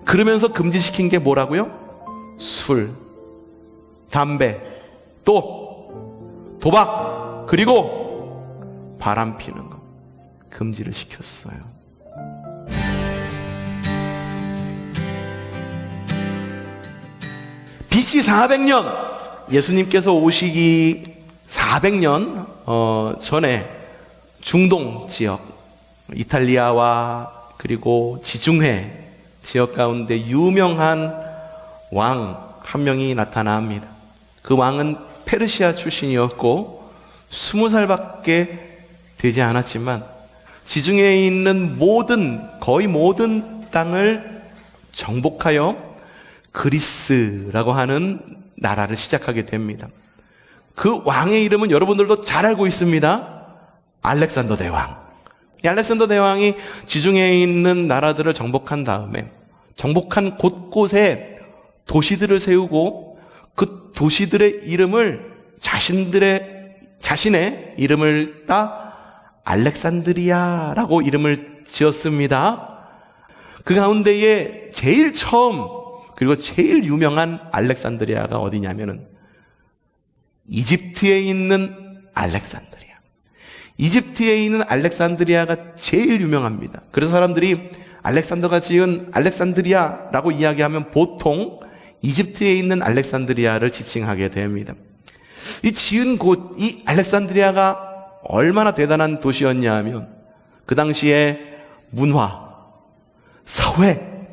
그러면서 금지시킨 게 뭐라고요? 술, 담배, 또 도박, 그리고 바람 피는 거 금지를 시켰어요. BC 400년, 예수님께서 오시기 400년 전에 중동 지역, 이탈리아와 그리고 지중해 지역 가운데 유명한 왕 한 명이 나타납니다. 그 왕은 페르시아 출신이었고 20살밖에 되지 않았지만 지중해에 있는 거의 모든 땅을 정복하여 그리스라고 하는 나라를 시작하게 됩니다. 그 왕의 이름은 여러분들도 잘 알고 있습니다. 알렉산더 대왕. 이 알렉산더 대왕이 지중해에 있는 나라들을 정복한 다음에 정복한 곳곳에 도시들을 세우고 그 도시들의 이름을 자신의 이름을 따 알렉산드리아라고 이름을 지었습니다. 그 가운데에 제일 처음 그리고 제일 유명한 알렉산드리아가 어디냐면은 이집트에 있는 알렉산드리아. 이집트에 있는 알렉산드리아가 제일 유명합니다. 그래서 사람들이 알렉산더가 지은 알렉산드리아라고 이야기하면 보통 이집트에 있는 알렉산드리아를 지칭하게 됩니다. 이 지은 곳, 이 알렉산드리아가 얼마나 대단한 도시였냐 하면 그 당시에 문화, 사회,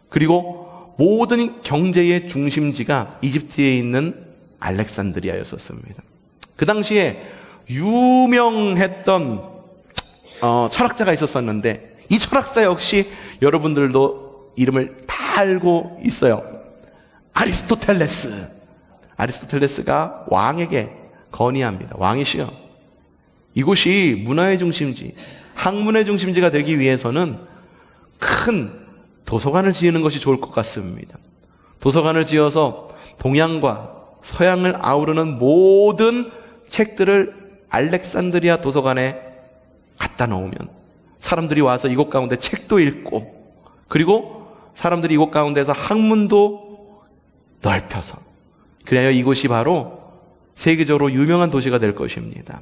그리고 모든 경제의 중심지가 이집트에 있는 알렉산드리아였었습니다. 그 당시에 유명했던 철학자가 있었었는데 이 철학자 역시 여러분들도 이름을 다 알고 있어요. 아리스토텔레스가 왕에게 건의합니다. 왕이시여, 이곳이 문화의 중심지, 학문의 중심지가 되기 위해서는 큰 도서관을 지으는 것이 좋을 것 같습니다. 도서관을 지어서 동양과 서양을 아우르는 모든 책들을 알렉산드리아 도서관에 갖다 놓으면 사람들이 와서 이곳 가운데 책도 읽고 그리고 사람들이 이곳 가운데서 학문도 넓혀서 그래야 이곳이 바로 세계적으로 유명한 도시가 될 것입니다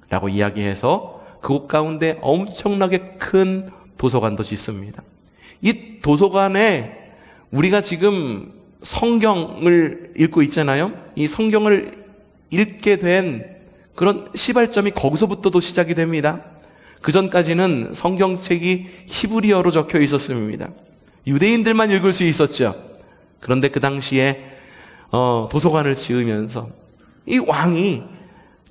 라고 이야기해서 그곳 가운데 엄청나게 큰 도서관도 짓습니다. 이 도서관에 우리가 지금 성경을 읽고 있잖아요. 이 성경을 읽게 된 그런 시발점이 거기서부터도 시작이 됩니다. 그 전까지는 성경책이 히브리어로 적혀 있었습니다. 유대인들만 읽을 수 있었죠. 그런데 그 당시에 도서관을 지으면서 이 왕이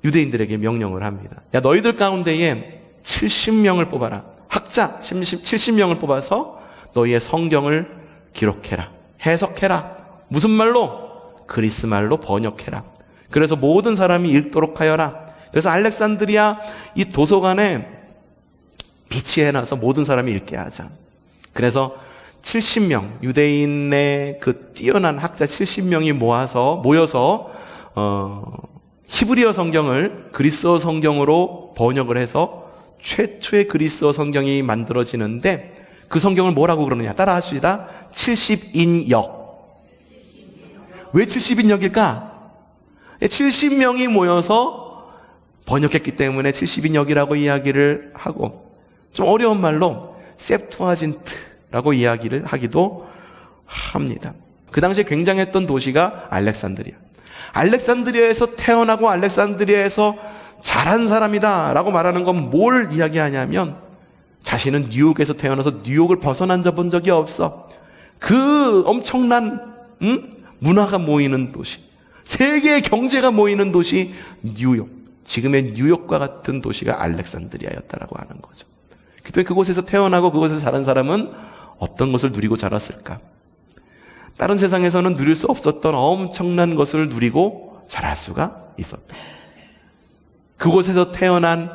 유대인들에게 명령을 합니다. 야, 너희들 가운데에 70명을 뽑아라. 학자 70명을 뽑아서 너희의 성경을 기록해라. 해석해라. 무슨 말로? 그리스 말로 번역해라. 그래서 모든 사람이 읽도록 하여라. 그래서 알렉산드리아 이 도서관에 비치해놔서 모든 사람이 읽게 하자. 그래서 70명, 유대인의 그 뛰어난 학자 70명이 모여서 히브리어 성경을 그리스어 성경으로 번역을 해서 최초의 그리스어 성경이 만들어지는데 그 성경을 뭐라고 그러느냐? 따라 하시다. 70인역. 왜 70인역일까? 70명이 모여서 번역했기 때문에 70인역이라고 이야기를 하고 좀 어려운 말로 셉투아진트라고 이야기를 하기도 합니다. 그 당시에 굉장했던 도시가 알렉산드리아에서 태어나고 알렉산드리아에서 자란 사람이다 라고 말하는 건 뭘 이야기하냐면 자신은 뉴욕에서 태어나서 뉴욕을 벗어난 본 적이 없어. 그 엄청난 문화가 모이는 도시, 세계의 경제가 모이는 도시 뉴욕, 지금의 뉴욕과 같은 도시가 알렉산드리아였다라고 하는 거죠. 그때 그곳에서 태어나고 그곳에서 자란 사람은 어떤 것을 누리고 자랐을까? 다른 세상에서는 누릴 수 없었던 엄청난 것을 누리고 자랄 수가 있었다. 그곳에서 태어난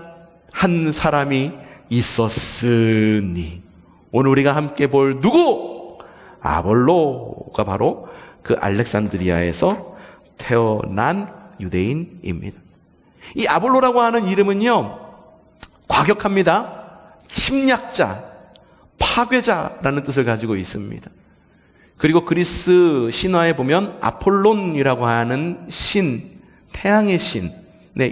한 사람이 있었으니 오늘 우리가 함께 볼 누구? 아볼로가 바로 그 알렉산드리아에서 태어난 유대인입니다. 이 아볼로라고 하는 이름은요, 과격합니다. 침략자, 파괴자라는 뜻을 가지고 있습니다. 그리고 그리스 신화에 보면 아폴론이라고 하는 신, 태양의 신의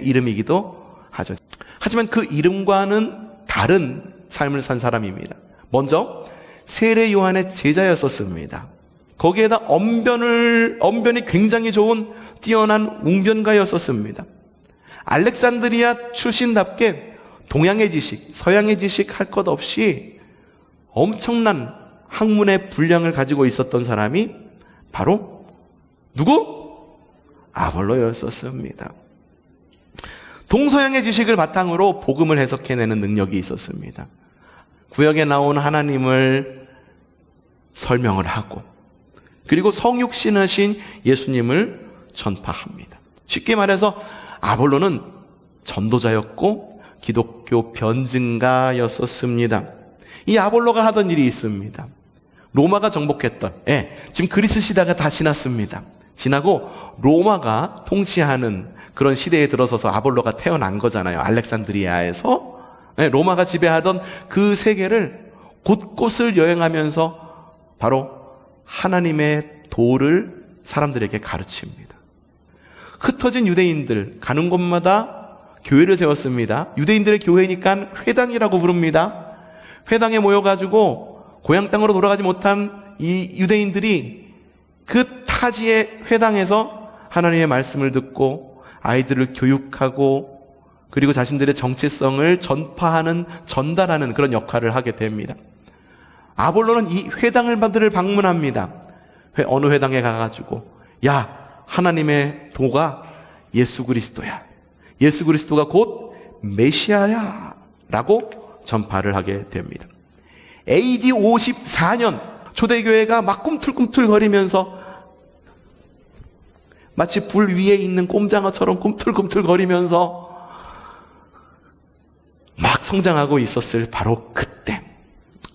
이름이기도 하죠. 하지만 그 이름과는 다른 삶을 산 사람입니다. 먼저 세례 요한의 제자였었습니다. 거기에다 언변이 굉장히 좋은 뛰어난 웅변가였었습니다. 알렉산드리아 출신답게 동양의 지식, 서양의 지식 할 것 없이 엄청난 학문의 분량을 가지고 있었던 사람이 바로 누구? 아볼로였었습니다. 동서양의 지식을 바탕으로 복음을 해석해내는 능력이 있었습니다. 구약에 나온 하나님을 설명을 하고 그리고 성육신하신 예수님을 전파합니다. 쉽게 말해서 아볼로는 전도자였고 기독교 변증가였었습니다. 이 아볼로가 하던 일이 있습니다. 로마가 정복했던, 지금 그리스 시대가 다 지났습니다. 지나고 로마가 통치하는 그런 시대에 들어서서 아볼로가 태어난 거잖아요. 알렉산드리아에서. 로마가 지배하던 그 세계를 곳곳을 여행하면서 바로 하나님의 도를 사람들에게 가르칩니다. 흩어진 유대인들 가는 곳마다 교회를 세웠습니다. 유대인들의 교회니까 회당이라고 부릅니다. 회당에 모여가지고 고향 땅으로 돌아가지 못한 이 유대인들이 그 타지의 회당에서 하나님의 말씀을 듣고 아이들을 교육하고 그리고 자신들의 정체성을 전파하는, 전달하는 그런 역할을 하게 됩니다. 아볼로는 이 회당을 방문합니다. 어느 회당에 가가지고 하나님의 도가 예수 그리스도야. 예수 그리스도가 곧 메시아야 라고 전파를 하게 됩니다. AD 54년 초대교회가 막 꿈틀꿈틀거리면서 마치 불 위에 있는 꼼장어처럼 꿈틀꿈틀거리면서 막 성장하고 있었을 바로 그때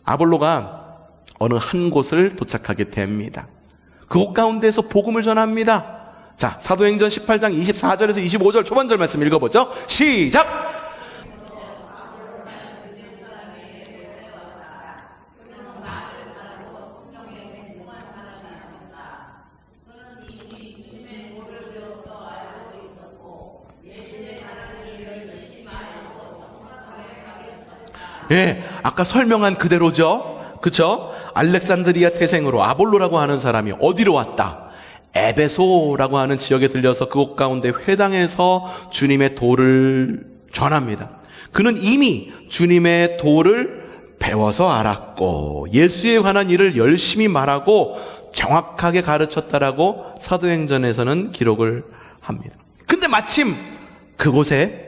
아볼로가 어느 한 곳을 도착하게 됩니다. 그곳 가운데서 복음을 전합니다. 자, 사도행전 18장 24절에서 25절 초반절 말씀 읽어보죠. 시작! 아까 설명한 그대로죠. 그쵸? 알렉산드리아 태생으로 아볼로라고 하는 사람이 어디로 왔다? 에베소라고 하는 지역에 들려서 그곳 가운데 회당에서 주님의 도를 전합니다. 그는 이미 주님의 도를 배워서 알았고 예수에 관한 일을 열심히 말하고 정확하게 가르쳤다라고 사도행전에서는 기록을 합니다. 근데 마침 그곳에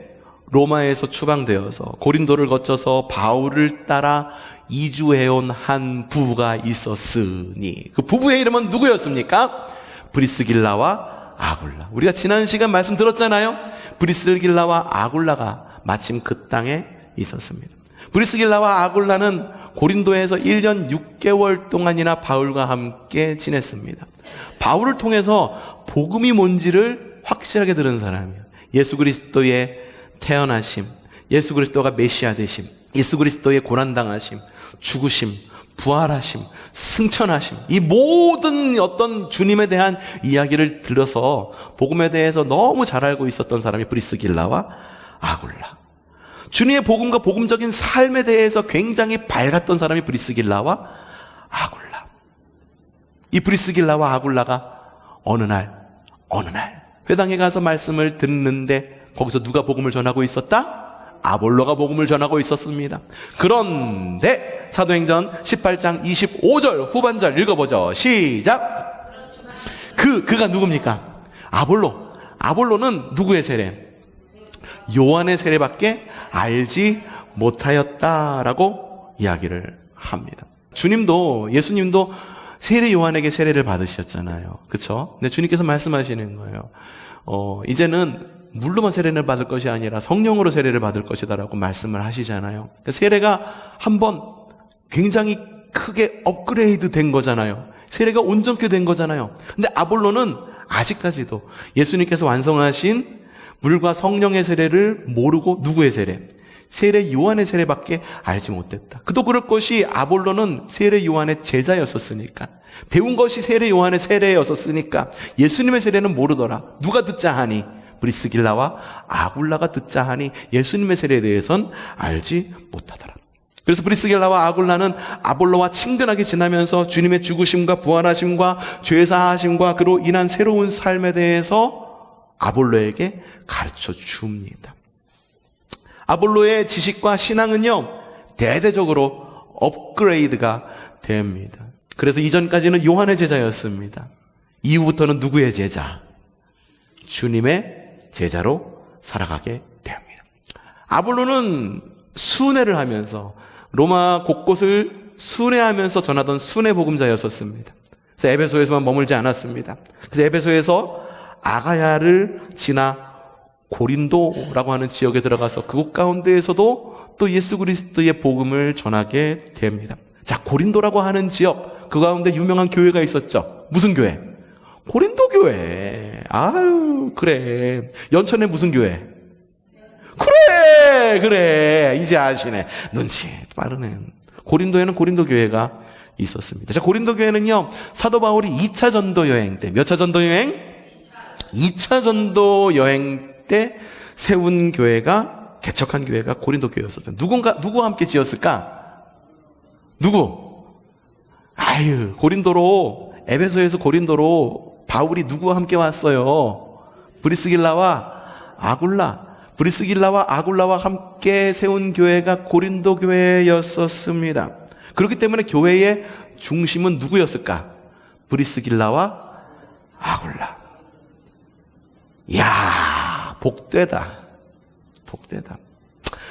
로마에서 추방되어서 고린도를 거쳐서 바울을 따라 이주해온 한 부부가 있었으니 그 부부의 이름은 누구였습니까? 브리스길라와 아굴라. 우리가 지난 시간 말씀 들었잖아요. 브리스길라와 아굴라가 마침 그 땅에 있었습니다. 브리스길라와 아굴라는 고린도에서 1년 6개월 동안이나 바울과 함께 지냈습니다. 바울을 통해서 복음이 뭔지를 확실하게 들은 사람이에요. 예수 그리스도의 태어나심, 예수 그리스도가 메시아 되심, 예수 그리스도의 고난당하심, 죽으심, 부활하심, 승천하심, 이 모든 어떤 주님에 대한 이야기를 들어서 복음에 대해서 너무 잘 알고 있었던 사람이 브리스길라와 아굴라. 주님의 복음과 복음적인 삶에 대해서 굉장히 밝았던 사람이 브리스길라와 아굴라. 이 브리스길라와 아굴라가 어느 날 회당에 가서 말씀을 듣는데 거기서 누가 복음을 전하고 있었다? 아볼로가 복음을 전하고 있었습니다. 그런데 사도행전 18장 25절 후반절 읽어보죠. 시작! 그가 누굽니까? 아볼로는 누구의 세례? 요한의 세례밖에 알지 못하였다라고 이야기를 합니다. 예수님도 세례 요한에게 세례를 받으셨잖아요. 그렇죠? 근데 주님께서 말씀하시는 거예요. 이제는 물로만 세례를 받을 것이 아니라 성령으로 세례를 받을 것이다라고 말씀을 하시잖아요. 세례가 한번 굉장히 크게 업그레이드 된 거잖아요. 세례가 온전케 된 거잖아요. 근데 아볼로는 아직까지도 예수님께서 완성하신 물과 성령의 세례를 모르고 누구의 세례? 세례 요한의 세례밖에 알지 못했다. 그도 그럴 것이 아볼로는 세례 요한의 제자였었으니까, 배운 것이 세례 요한의 세례였었으니까 예수님의 세례는 모르더라. 누가 듣자 하니? 브리스길라와 아굴라가 듣자 하니 예수님의 세례에 대해선 알지 못하더라. 그래서 브리스길라와 아굴라는 아볼로와 친근하게 지나면서 주님의 죽으심과 부활하심과 죄사하심과 그로 인한 새로운 삶에 대해서 아볼로에게 가르쳐 줍니다. 아볼로의 지식과 신앙은요, 대대적으로 업그레이드가 됩니다. 그래서 이전까지는 요한의 제자였습니다. 이후부터는 누구의 제자? 주님의 제자로 살아가게 됩니다. 아볼로는 순회를 하면서 로마 곳곳을 순회하면서 전하던 순회 복음자였었습니다. 그래서 에베소에서만 머물지 않았습니다. 그래서 에베소에서 아가야를 지나 고린도라고 하는 지역에 들어가서 그곳 가운데에서도 또 예수 그리스도의 복음을 전하게 됩니다. 자, 고린도라고 하는 지역, 그 가운데 유명한 교회가 있었죠. 무슨 교회? 고린도 교회. 아유, 그래. 연천에 무슨 교회? 그래. 이제 아시네. 눈치 빠르네. 고린도에는 고린도 교회가 있었습니다. 자, 고린도 교회는요, 사도 바울이 2차 전도 여행 때, 몇 차 전도 여행? 2차 전도 여행 때 세운 교회가, 개척한 교회가 고린도 교회였었죠. 누구와 함께 지었을까? 누구? 아유, 고린도로, 에베소에서 고린도로 바울이 누구와 함께 왔어요? 브리스길라와 아굴라. 브리스길라와 아굴라와 함께 세운 교회가 고린도 교회였었습니다. 그렇기 때문에 교회의 중심은 누구였을까? 브리스길라와 아굴라. 이야, 복되다.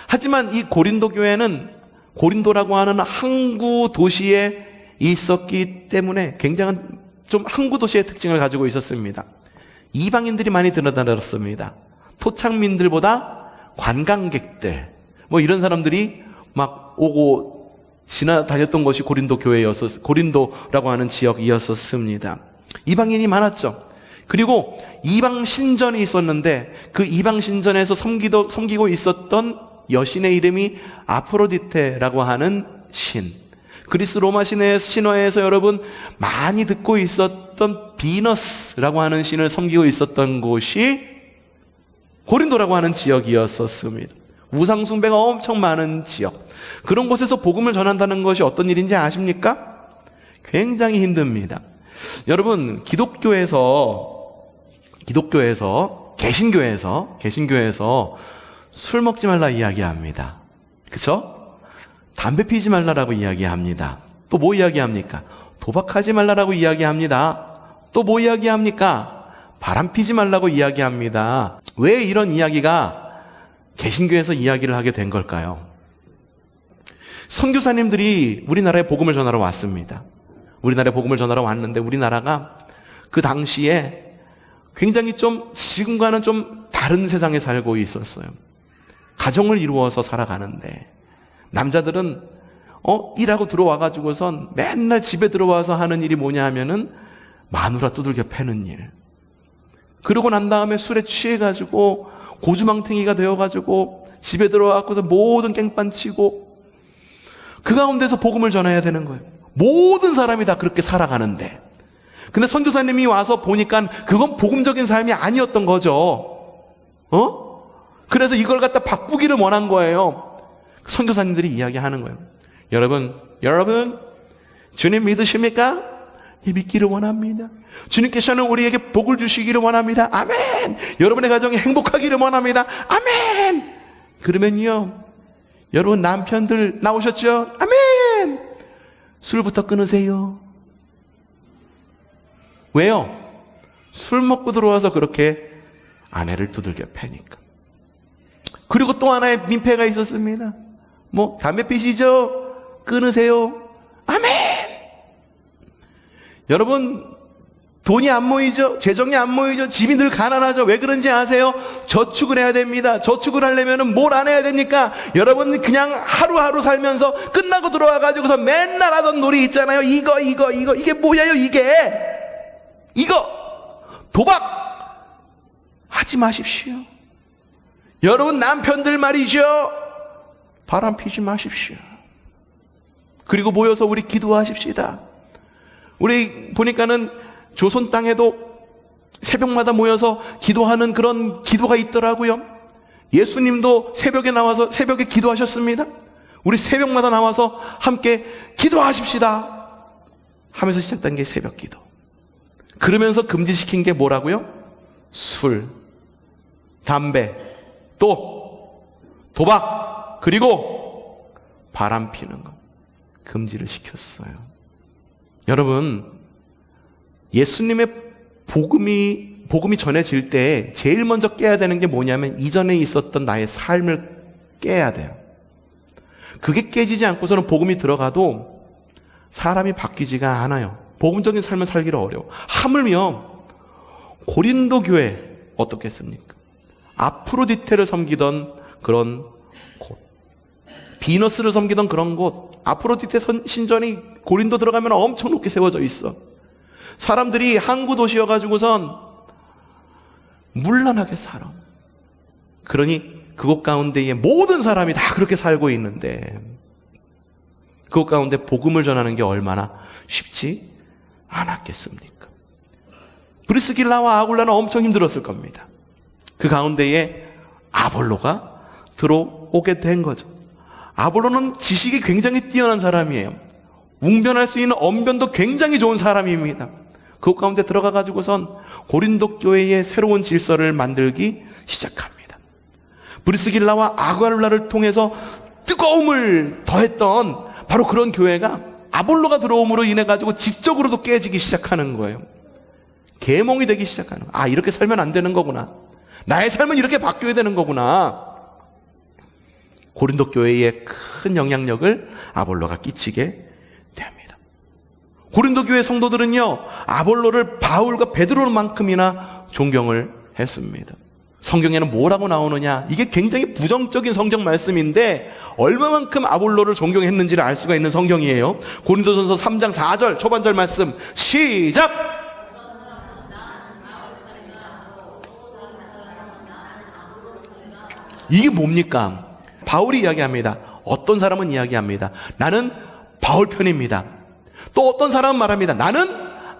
하지만 이 고린도 교회는 고린도라고 하는 항구 도시에 있었기 때문에 굉장한 좀 항구 도시의 특징을 가지고 있었습니다. 이방인들이 많이 드나들었습니다. 토착민들보다 관광객들, 이런 사람들이 막 오고 지나다녔던 것이 고린도 고린도라고 하는 지역이었었습니다. 이방인이 많았죠. 그리고 이방 신전이 있었는데 그 이방 신전에서 섬기고 있었던 여신의 이름이 아프로디테라고 하는 신. 그리스 로마 신화에서 여러분 많이 듣고 있었던 비너스라고 하는 신을 섬기고 있었던 곳이 고린도라고 하는 지역이었었습니다. 우상 숭배가 엄청 많은 지역. 그런 곳에서 복음을 전한다는 것이 어떤 일인지 아십니까? 굉장히 힘듭니다. 여러분, 개신교에서 술 먹지 말라 이야기합니다. 그쵸? 담배 피지 말라라고 이야기합니다. 또 뭐 이야기합니까? 도박하지 말라라고 이야기합니다. 또 뭐 이야기합니까? 바람 피지 말라고 이야기합니다. 왜 이런 이야기가 개신교에서 이야기를 하게 된 걸까요? 선교사님들이 우리나라에 복음을 전하러 왔습니다. 우리나라에 복음을 전하러 왔는데 우리나라가 그 당시에 굉장히 지금과는 좀 다른 세상에 살고 있었어요. 가정을 이루어서 살아가는데 남자들은 일하고 들어와가지고선 맨날 집에 들어와서 하는 일이 뭐냐 하면은 마누라 두들겨 패는 일. 그러고 난 다음에 술에 취해가지고 고주망탱이가 되어가지고 집에 들어와서 모든 깽판 치고 그 가운데서 복음을 전해야 되는 거예요. 모든 사람이 다 그렇게 살아가는데, 근데 선교사님이 와서 보니까 그건 복음적인 삶이 아니었던 거죠. 그래서 이걸 갖다 바꾸기를 원한 거예요. 선교사님들이 이야기하는 거예요. 여러분, 주님 믿으십니까? 믿기를 원합니다. 주님께서는 우리에게 복을 주시기를 원합니다. 아멘. 여러분의 가정이 행복하기를 원합니다. 아멘. 그러면요, 여러분 남편들 나오셨죠? 아멘. 술부터 끊으세요. 왜요? 술 먹고 들어와서 그렇게 아내를 두들겨 패니까. 그리고 또 하나의 민폐가 있었습니다. 담배 피시죠? 끊으세요. 아멘. 여러분, 돈이 안 모이죠? 재정이 안 모이죠? 집이 늘 가난하죠? 왜 그런지 아세요? 저축을 해야 됩니다. 저축을 하려면 뭘 안 해야 됩니까? 여러분, 그냥 하루하루 살면서 끝나고 들어와가지고서 맨날 하던 놀이 있잖아요. 이게 뭐예요, 이거! 도박! 하지 마십시오. 여러분, 남편들 말이죠. 바람 피지 마십시오. 그리고 모여서 우리 기도하십시다. 우리 보니까는 조선 땅에도 새벽마다 모여서 기도하는 그런 기도가 있더라고요. 예수님도 새벽에 나와서 새벽에 기도하셨습니다. 우리 새벽마다 나와서 함께 기도하십시다 하면서 시작된 게 새벽 기도. 그러면서 금지시킨 게 뭐라고요? 술, 담배, 또 도박, 그리고 바람 피는 거 금지를 시켰어요. 여러분, 예수님의 복음이 전해질 때 제일 먼저 깨야 되는 게 뭐냐면 이전에 있었던 나의 삶을 깨야 돼요. 그게 깨지지 않고서는 복음이 들어가도 사람이 바뀌지가 않아요. 복음적인 삶을 살기가 어려워. 하물며 고린도 교회 어떻겠습니까? 아프로디테를 섬기던 그런 곳, 비너스를 섬기던 그런 곳, 아프로디테 신전이 고린도 들어가면 엄청 높게 세워져 있어. 사람들이 항구 도시여가지고선 문란하게 살아. 그러니 그곳 가운데에 모든 사람이 다 그렇게 살고 있는데 그곳 가운데 복음을 전하는 게 얼마나 쉽지 않았겠습니까? 브리스길라와 아굴라는 엄청 힘들었을 겁니다. 그 가운데에 아볼로가 들어오게 된 거죠. 아볼로는 지식이 굉장히 뛰어난 사람이에요. 웅변할 수 있는 언변도 굉장히 좋은 사람입니다. 그 가운데 들어가 가지고선 고린도 교회의 새로운 질서를 만들기 시작합니다. 브리스길라와 아굴라를 통해서 뜨거움을 더했던 바로 그런 교회가 아볼로가 들어옴으로 인해 가지고 지적으로도 깨지기 시작하는 거예요. 계몽이 되기 시작하는 거예요. 아, 이렇게 살면 안 되는 거구나. 나의 삶은 이렇게 바뀌어야 되는 거구나. 고린도 교회에 큰 영향력을 아볼로가 끼치게 됩니다. 고린도 교회 성도들은요, 아볼로를 바울과 베드로만큼이나 존경을 했습니다. 성경에는 뭐라고 나오느냐? 이게 굉장히 부정적인 성경 말씀인데 얼마만큼 아볼로를 존경했는지를 알 수가 있는 성경이에요. 고린도전서 3장 4절 초반절 말씀 시작! 이게 뭡니까? 바울이 이야기합니다. 어떤 사람은 이야기합니다. 나는 바울 편입니다. 또 어떤 사람은 말합니다. 나는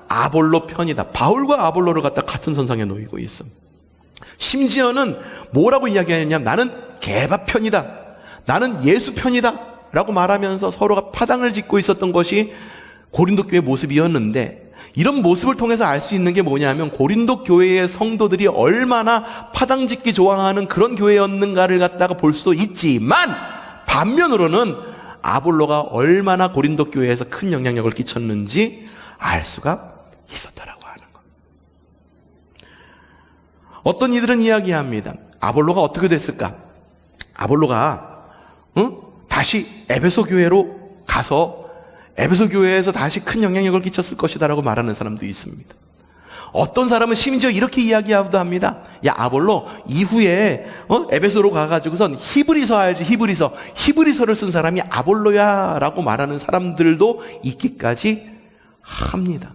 아볼로 편이다. 바울과 아볼로를 갖다 같은 선상에 놓이고 있어. 심지어는 뭐라고 이야기하냐면 나는 게바 편이다. 나는 예수 편이다. 라고 말하면서 서로가 파장을 짓고 있었던 것이 고린도 교회의 모습이었는데 이런 모습을 통해서 알 수 있는 게 뭐냐면 고린도 교회의 성도들이 얼마나 파당짓기 좋아하는 그런 교회였는가를 갖다가 볼 수도 있지만 반면으로는 아볼로가 얼마나 고린도 교회에서 큰 영향력을 끼쳤는지 알 수가 있었다라고 하는 것. 어떤 이들은 이야기합니다. 아볼로가 어떻게 됐을까? 아볼로가 다시 에베소 교회로 가서 에베소 교회에서 다시 큰 영향력을 끼쳤을 것이다라고 말하는 사람도 있습니다. 어떤 사람은 심지어 이렇게 이야기하기도 합니다. 야, 아볼로 이후에 에베소로 가가지고선 히브리서 알지? 히브리서를 쓴 사람이 아볼로야 라고 말하는 사람들도 있기까지 합니다.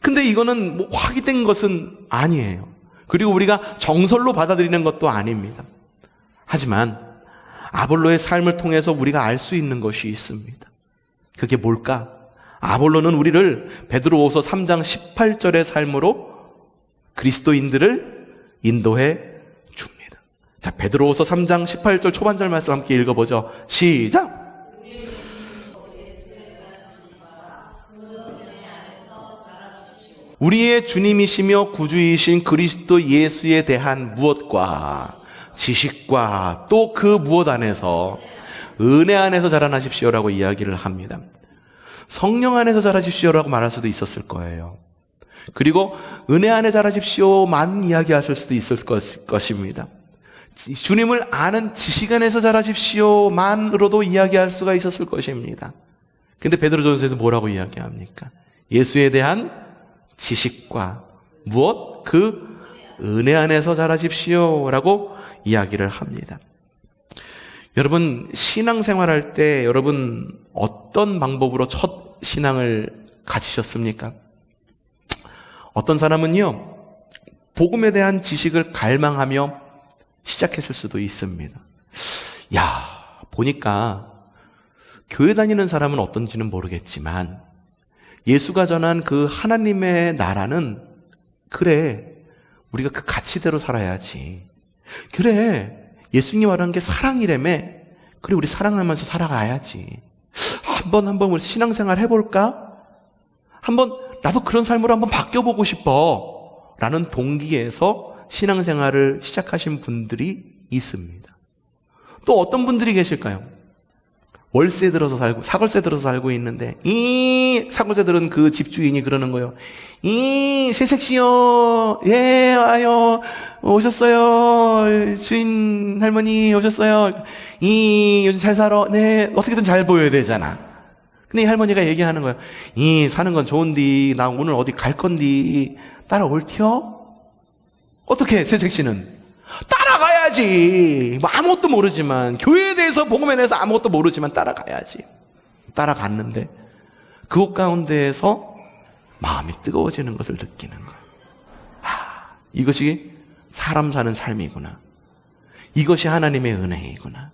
근데 이거는 뭐 확인된 것은 아니에요. 그리고 우리가 정설로 받아들이는 것도 아닙니다. 하지만 아볼로의 삶을 통해서 우리가 알 수 있는 것이 있습니다. 그게 뭘까? 아볼로는 우리를 베드로후서 3장 18절의 삶으로 그리스도인들을 인도해 줍니다. 자, 베드로후서 3장 18절 초반절 말씀 함께 읽어보죠. 시작! 우리의 주님이시며 구주이신 그리스도 예수에 대한 무엇과 지식과 또 그 무엇 안에서 은혜 안에서 자라나십시오라고 이야기를 합니다. 성령 안에서 자라십시오라고 말할 수도 있었을 거예요. 그리고 은혜 안에 자라십시오만 이야기하실 수도 있을 것입니다. 주님을 아는 지식 안에서 자라십시오만으로도 이야기할 수가 있었을 것입니다. 근데 베드로전서에서 뭐라고 이야기합니까? 예수에 대한 지식과 무엇? 그 은혜 안에서 자라십시오라고 이야기를 합니다. 여러분, 신앙생활할 때 여러분 어떤 방법으로 첫 신앙을 가지셨습니까? 어떤 사람은요, 복음에 대한 지식을 갈망하며 시작했을 수도 있습니다. 야, 보니까 교회 다니는 사람은 어떤지는 모르겠지만 예수가 전한 그 하나님의 나라는 그래, 우리가 그 가치대로 살아야지. 그래, 예수님 말하는 게 사랑이라며. 그래, 우리 사랑하면서 살아가야지. 한번 우리 신앙생활 해볼까? 나도 그런 삶으로 한번 바뀌어보고 싶어. 라는 동기에서 신앙생활을 시작하신 분들이 있습니다. 또 어떤 분들이 계실까요? 월세 들어서 살고, 사골세 들어서 살고 있는데, 사골세들은 그 집주인이 그러는 거예요. 새색시요. 예, 와요. 오셨어요. 주인 할머니 오셨어요. 요즘 잘 살아. 네, 어떻게든 잘 보여야 되잖아. 근데 이 할머니가 얘기하는 거예요. 사는 건 좋은디, 나 오늘 어디 갈 건디, 따라올티요? 어떻게, 새색시는? 따라가야지. 아무것도 모르지만, 교회에 대해서 복음에 대해서 아무것도 모르지만 따라가야지. 따라갔는데 그곳 가운데에서 마음이 뜨거워지는 것을 느끼는 거예요. 이것이 사람 사는 삶이구나. 이것이 하나님의 은혜이구나.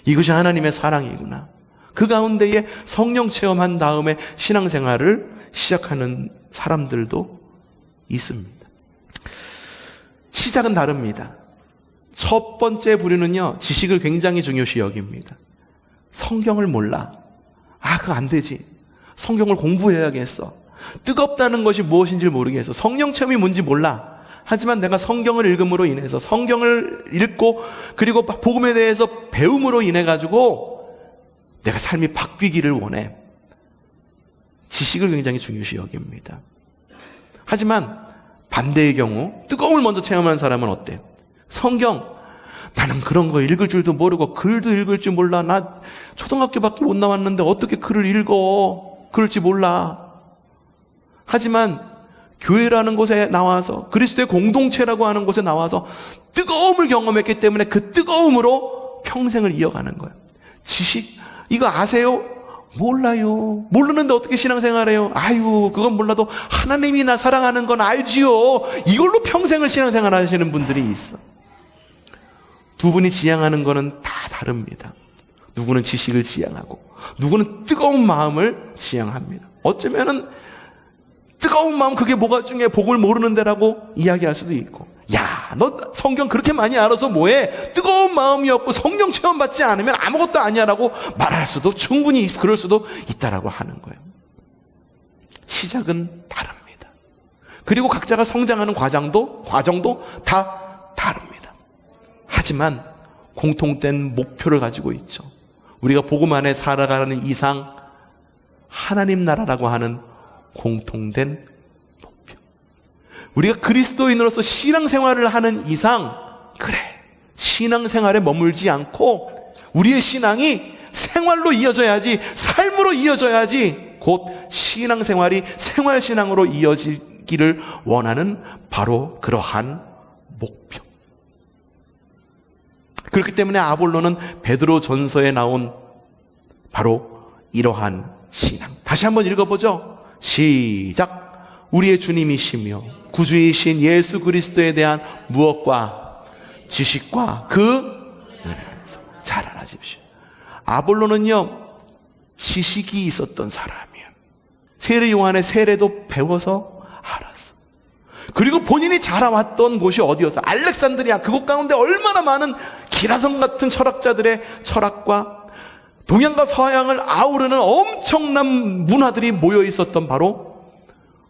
이것이 하나님의 사랑이구나. 그 가운데에 성령 체험한 다음에 신앙생활을 시작하는 사람들도 있습니다. 시작은 다릅니다. 첫 번째 부류는요, 지식을 굉장히 중요시 여깁니다. 성경을 몰라. 그거 안 되지. 성경을 공부해야겠어. 뜨겁다는 것이 무엇인지 모르겠어. 성령 체험이 뭔지 몰라. 하지만 내가 성경을 읽음으로 인해서, 성경을 읽고 그리고 복음에 대해서 배움으로 인해 가지고 내가 삶이 바뀌기를 원해. 지식을 굉장히 중요시 여깁니다. 하지만 반대의 경우, 뜨거움을 먼저 체험하는 사람은 어때요? 성경, 나는 그런 거 읽을 줄도 모르고 글도 읽을 줄 몰라. 나 초등학교밖에 못 나왔는데 어떻게 글을 읽어? 그럴지 몰라. 하지만 교회라는 곳에 나와서, 그리스도의 공동체라고 하는 곳에 나와서 뜨거움을 경험했기 때문에 그 뜨거움으로 평생을 이어가는 거예요. 지식, 이거 아세요? 몰라요. 모르는데 어떻게 신앙생활해요? 그건 몰라도 하나님이 나 사랑하는 건 알지요. 이걸로 평생을 신앙생활 하시는 분들이 있어. 두 분이 지향하는 거는 다 다릅니다. 누구는 지식을 지향하고 누구는 뜨거운 마음을 지향합니다. 어쩌면은 뜨거운 마음, 그게 뭐가 중요해? 복을 모르는 데라고 이야기할 수도 있고, 너 성경 그렇게 많이 알아서 뭐해? 뜨거운 마음이 없고 성령 체험 받지 않으면 아무것도 아니야라고 말할 수도, 충분히 그럴 수도 있다라고 하는 거예요. 시작은 다릅니다. 그리고 각자가 성장하는 과정도 다 다릅니다. 하지만 공통된 목표를 가지고 있죠. 우리가 복음 안에 살아가는 이상 하나님 나라라고 하는 공통된 목표. 우리가 그리스도인으로서 신앙생활을 하는 이상, 그래, 신앙생활에 머물지 않고 우리의 신앙이 생활로 이어져야지, 삶으로 이어져야지, 곧 신앙생활이 생활신앙으로 이어지기를 원하는 바로 그러한 목표. 그렇기 때문에 아볼로는 베드로 전서에 나온 바로 이러한 신앙. 다시 한번 읽어보죠. 시작. 우리의 주님이시며 구주이신 예수 그리스도에 대한 무엇과 지식과 그 은혜에서 자라나십시오. 아볼로는요, 지식이 있었던 사람이에요. 세례 요한의 세례도 배워서 알았어. 그리고 본인이 자라왔던 곳이 어디였어? 알렉산드리아. 그곳 가운데 얼마나 많은 기라성 같은 철학자들의 철학과 동양과 서양을 아우르는 엄청난 문화들이 모여 있었던 바로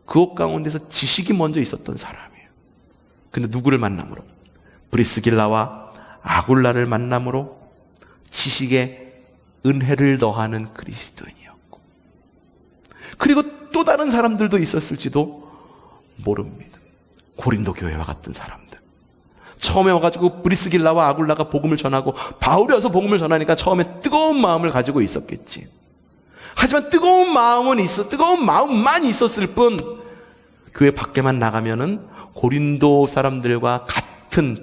그곳 가운데서 지식이 먼저 있었던 사람이에요. 근데 누구를 만남으로? 브리스길라와 아굴라를 만남으로 지식에 은혜를 더하는 그리스도인이었고, 그리고 또 다른 사람들도 있었을지도 모릅니다. 고린도 교회와 같은 사람들. 처음에 와가지고 브리스길라와 아굴라가 복음을 전하고 바울이 와서 복음을 전하니까 처음에 뜨거운 마음을 가지고 있었겠지. 하지만 뜨거운 마음만 있었을 뿐, 교회 밖에만 나가면은 고린도 사람들과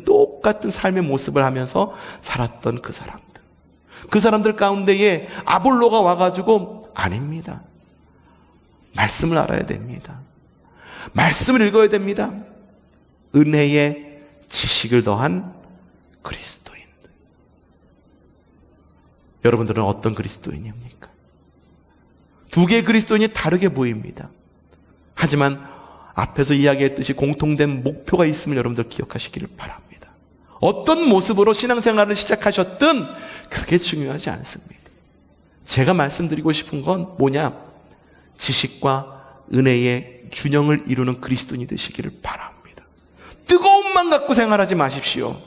똑같은 삶의 모습을 하면서 살았던 그 사람들 가운데에 아볼로가 와가지고, 아닙니다. 말씀을 알아야 됩니다. 말씀을 읽어야 됩니다. 은혜의 지식을 더한 그리스도인들. 여러분들은 어떤 그리스도인입니까? 두 개의 그리스도인이 다르게 보입니다. 하지만 앞에서 이야기했듯이 공통된 목표가 있음을 여러분들 기억하시기를 바랍니다. 어떤 모습으로 신앙생활을 시작하셨든 그게 중요하지 않습니다. 제가 말씀드리고 싶은 건 뭐냐? 지식과 은혜의 균형을 이루는 그리스도인이 되시기를 바랍니다. 뜨거움만 갖고 생활하지 마십시오.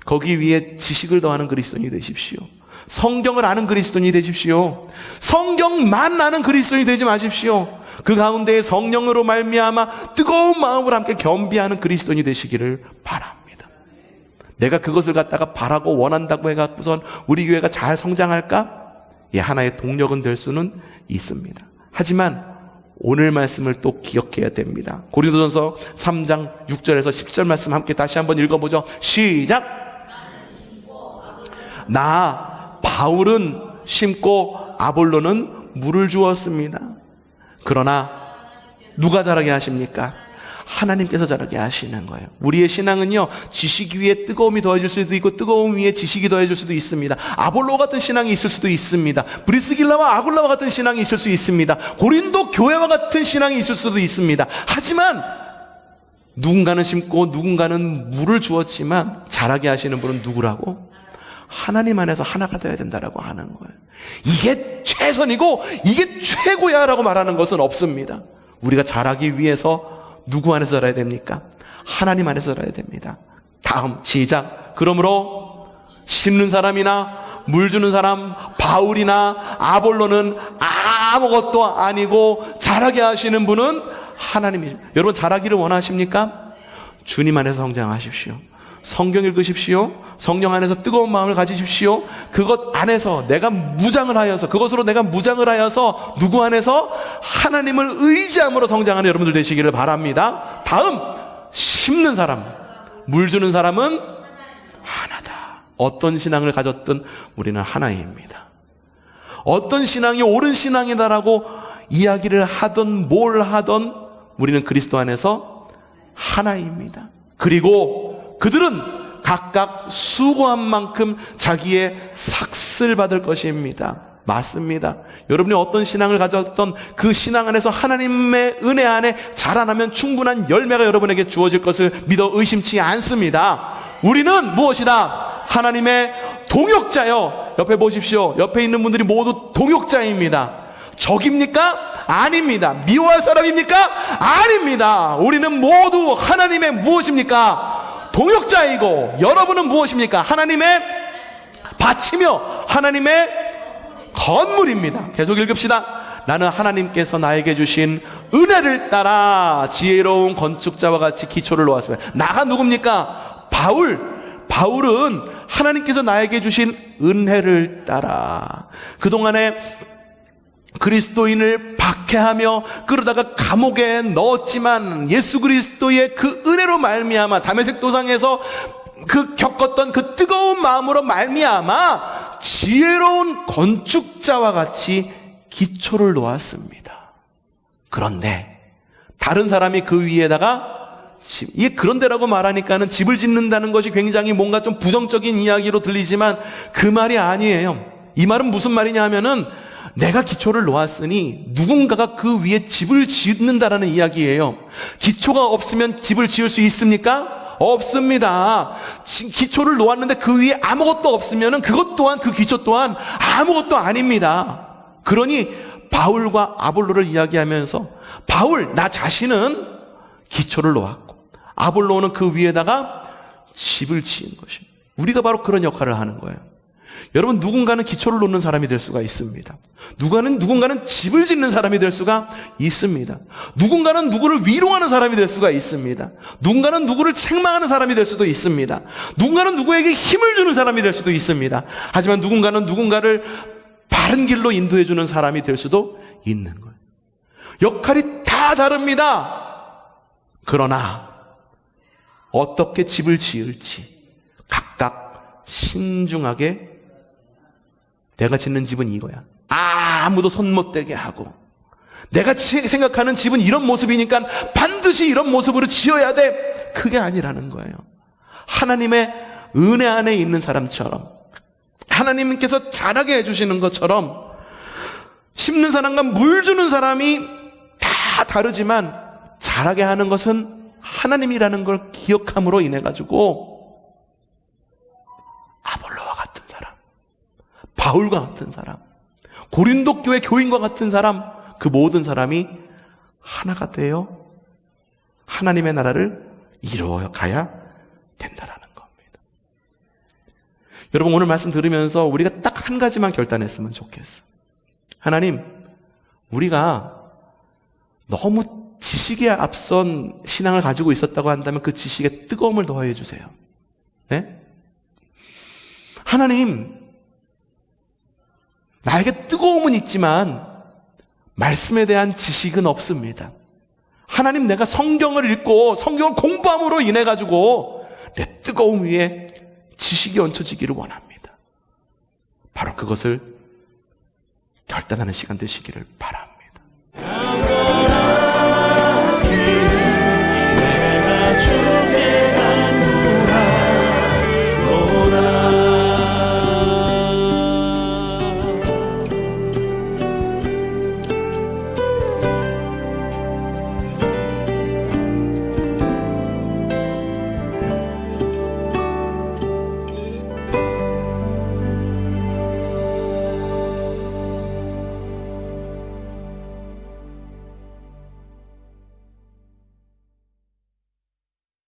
거기 위에 지식을 더하는 그리스도인이 되십시오. 성경을 아는 그리스도인이 되십시오. 성경만 아는 그리스도인이 되지 마십시오. 그 가운데에 성령으로 말미암아 뜨거운 마음을 함께 겸비하는 그리스도인이 되시기를 바랍니다. 내가 그것을 갖다가 바라고 원한다고 해갖고선 우리 교회가 잘 성장할까? 하나의 동력은 될 수는 있습니다. 하지만 오늘 말씀을 또 기억해야 됩니다. 고린도전서 3장 6절에서 10절 말씀 함께 다시 한번 읽어보죠. 시작! 나 바울은 심고 아볼로는 물을 주었습니다. 그러나 누가 자라게 하십니까? 하나님께서 자라게 하시는 거예요. 우리의 신앙은요, 지식 위에 뜨거움이 더해질 수도 있고 뜨거움 위에 지식이 더해질 수도 있습니다. 아볼로 같은 신앙이 있을 수도 있습니다. 브리스길라와 아굴라와 같은 신앙이 있을 수 있습니다. 고린도 교회와 같은 신앙이 있을 수도 있습니다. 하지만 누군가는 심고 누군가는 물을 주었지만 자라게 하시는 분은 누구라고? 하나님 안에서 하나가 되어야 된다라고 하는 거예요. 이게 최선이고 이게 최고야 라고 말하는 것은 없습니다. 우리가 자라기 위해서 누구 안에서 자라야 됩니까? 하나님 안에서 자라야 됩니다. 다음 시작. 그러므로 심는 사람이나 물 주는 사람, 바울이나 아볼로는 아무것도 아니고 자라게 하시는 분은 하나님이십니다. 여러분 자라기를 원하십니까? 주님 안에서 성장하십시오. 성경 읽으십시오. 성령 안에서 뜨거운 마음을 가지십시오. 그것 안에서 내가 무장을 하여서, 그것으로 내가 무장을 하여서 누구 안에서? 하나님을 의지함으로 성장하는 여러분들 되시기를 바랍니다. 다음 심는 사람, 물 주는 사람은 하나다. 어떤 신앙을 가졌든 우리는 하나입니다. 어떤 신앙이 옳은 신앙이다라고 이야기를 하던 뭘 하던 우리는 그리스도 안에서 하나입니다. 그리고 그들은 각각 수고한 만큼 자기의 삭슬 받을 것입니다. 맞습니다. 여러분이 어떤 신앙을 가졌던 그 신앙 안에서 하나님의 은혜 안에 자라나면 충분한 열매가 여러분에게 주어질 것을 믿어 의심치 않습니다. 우리는 무엇이다? 하나님의 동역자요. 옆에 보십시오. 옆에 있는 분들이 모두 동역자입니다. 적입니까? 아닙니다. 미워할 사람입니까? 아닙니다. 우리는 모두 하나님의 무엇입니까? 동역자이고, 여러분은 무엇입니까? 하나님의 밭이며 하나님의 건물입니다. 계속 읽읍시다. 나는 하나님께서 나에게 주신 은혜를 따라 지혜로운 건축자와 같이 기초를 놓았습니다. 나가 누굽니까? 바울은 하나님께서 나에게 주신 은혜를 따라 그동안에 그리스도인을 박해하며 끌어다가 감옥에 넣었지만 예수 그리스도의 그 은혜로 말미암아 다메섹 도상에서 그 겪었던 그 뜨거운 마음으로 말미암아 지혜로운 건축자와 같이 기초를 놓았습니다. 그런데 다른 사람이 그 위에다가 이게 그런데라고 말하니까는 집을 짓는다는 것이 굉장히 뭔가 좀 부정적인 이야기로 들리지만 그 말이 아니에요. 이 말은 무슨 말이냐 하면은 내가 기초를 놓았으니 누군가가 그 위에 집을 짓는다라는 이야기예요. 기초가 없으면 집을 지을 수 있습니까? 없습니다. 기초를 놓았는데 그 위에 아무것도 없으면 그것 또한, 그 기초 또한 아무것도 아닙니다. 그러니 바울과 아볼로를 이야기하면서 바울 나 자신은 기초를 놓았고 아볼로는 그 위에다가 집을 지은 것입니다. 우리가 바로 그런 역할을 하는 거예요. 여러분 누군가는 기초를 놓는 사람이 될 수가 있습니다. 누군가는 집을 짓는 사람이 될 수가 있습니다. 누군가는 누구를 위로하는 사람이 될 수가 있습니다. 누군가는 누구를 책망하는 사람이 될 수도 있습니다. 누군가는 누구에게 힘을 주는 사람이 될 수도 있습니다. 하지만 누군가는 누군가를 바른 길로 인도해 주는 사람이 될 수도 있는 거예요. 역할이 다 다릅니다. 그러나 어떻게 집을 지을지 각각 신중하게 내가 짓는 집은 이거야. 아무도 손 못 대게 하고 내가 생각하는 집은 이런 모습이니까 반드시 이런 모습으로 지어야 돼. 그게 아니라는 거예요. 하나님의 은혜 안에 있는 사람처럼 하나님께서 자라게 해주시는 것처럼 심는 사람과 물 주는 사람이 다 다르지만 자라게 하는 것은 하나님이라는 걸 기억함으로 인해 가지고 아볼로와 같은 사람, 바울과 같은 사람, 고린도 교회 교인과 같은 사람, 그 모든 사람이 하나가 되어 하나님의 나라를 이루어가야 된다라는 겁니다. 여러분, 오늘 말씀 들으면서 우리가 딱 한 가지만 결단했으면 좋겠어. 하나님, 우리가 너무 지식에 앞선 신앙을 가지고 있었다고 한다면 그 지식에 뜨거움을 더해 주세요. 네? 하나님, 나에게 뜨거움은 있지만 말씀에 대한 지식은 없습니다. 하나님, 내가 성경을 읽고 성경을 공부함으로 인해 가지고 내 뜨거움 위에 지식이 얹혀지기를 원합니다. 바로 그것을 결단하는 시간 되시기를 바랍니다.